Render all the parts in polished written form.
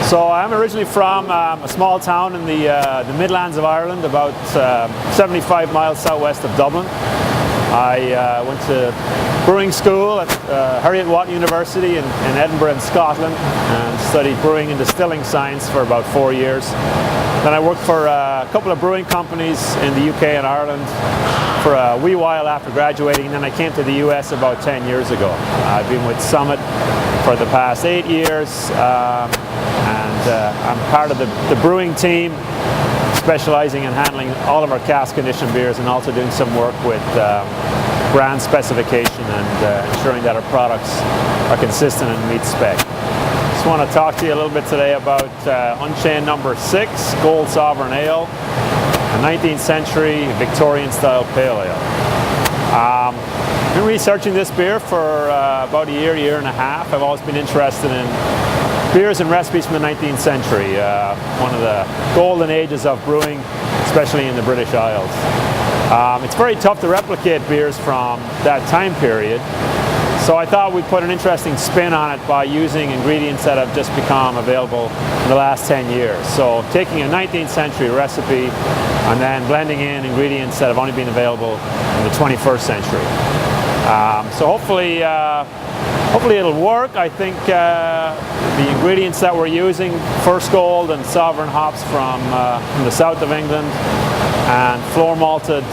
So I'm originally from a small town in the Midlands of Ireland, about 75 miles southwest of Dublin. I went to brewing school at Heriot-Watt University in Edinburgh in Scotland and studied brewing and distilling science for about 4 years. Then I worked for a couple of brewing companies in the UK and Ireland for a wee while after graduating, and then I came to the US about 10 years ago. I've been with Summit for the past 8 years, and I'm part of the brewing team, specializing in handling all of our cask conditioned beers and also doing some work with brand specification and ensuring that our products are consistent and meet spec. Just want to talk to you a little bit today about Unchained number 6 Gold Sovereign Ale, a 19th century Victorian style pale ale. I've been researching this beer for about a year and a half. I've always been interested in beers and recipes from the 19th century, one of the golden ages of brewing, especially in the British Isles. It's very tough to replicate beers from that time period, so I thought we'd put an interesting spin on it by using ingredients that have just become available in the last 10 years. So taking a 19th century recipe and then blending in ingredients that have only been available in the 21st century. So hopefully it'll work. I think the ingredients that we're using, First Gold and Sovereign hops from the south of England, and floor malted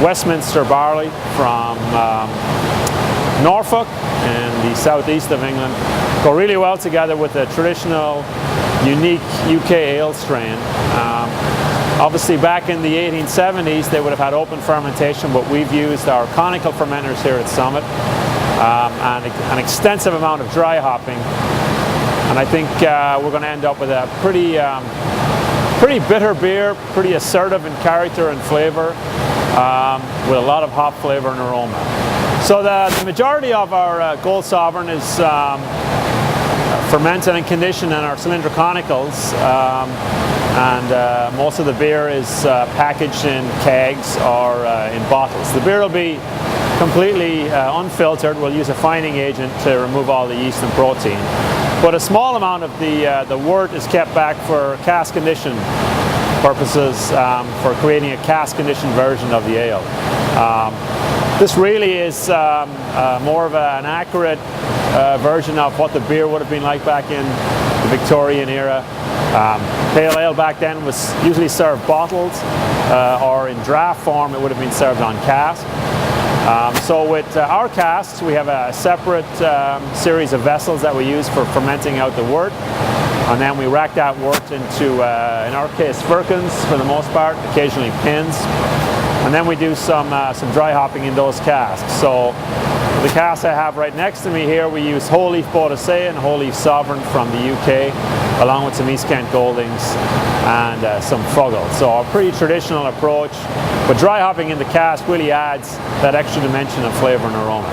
Westminster barley from Norfolk in the southeast of England, go really well together with a traditional, unique UK ale strain. Obviously back in the 1870s they would have had open fermentation, but we've used our conical fermenters here at Summit, and an extensive amount of dry hopping, and I think we're going to end up with a pretty bitter beer, pretty assertive in character and flavor, with a lot of hop flavor and aroma. So the majority of our Gold Sovereign is fermented and conditioned in our cylindrical conicals, and most of the beer is packaged in kegs or in bottles. The beer will be completely unfiltered. We'll use a fining agent to remove all the yeast and protein, but a small amount of the wort is kept back for cask conditioned purposes, for creating a cask conditioned version of the ale. This really is more of an accurate version of what the beer would have been like back in the Victorian era. Pale ale back then was usually served bottled, or in draft form it would have been served on cask. So with our casks, we have a separate series of vessels that we use for fermenting out the wort, and then we rack that wort into, in our case, firkins for the most part, occasionally pins, and then we do some dry hopping in those casks. So the cask I have right next to me here, we use whole leaf Bodicea and whole leaf Sovereign from the UK, along with some East Kent Goldings and some Fuggle. So a pretty traditional approach, but dry hopping in the cask really adds that extra dimension of flavor and aroma.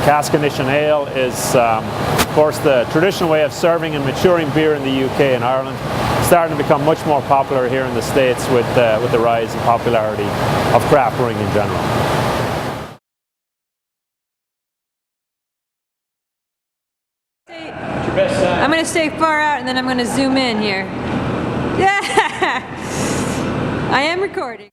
Cask conditioned ale is, of course, the traditional way of serving and maturing beer in the UK and Ireland, starting to become much more popular here in the States with the rise and popularity of craft brewing in general. I'm going to stay far out and then I'm going to zoom in here. Yeah! I am recording.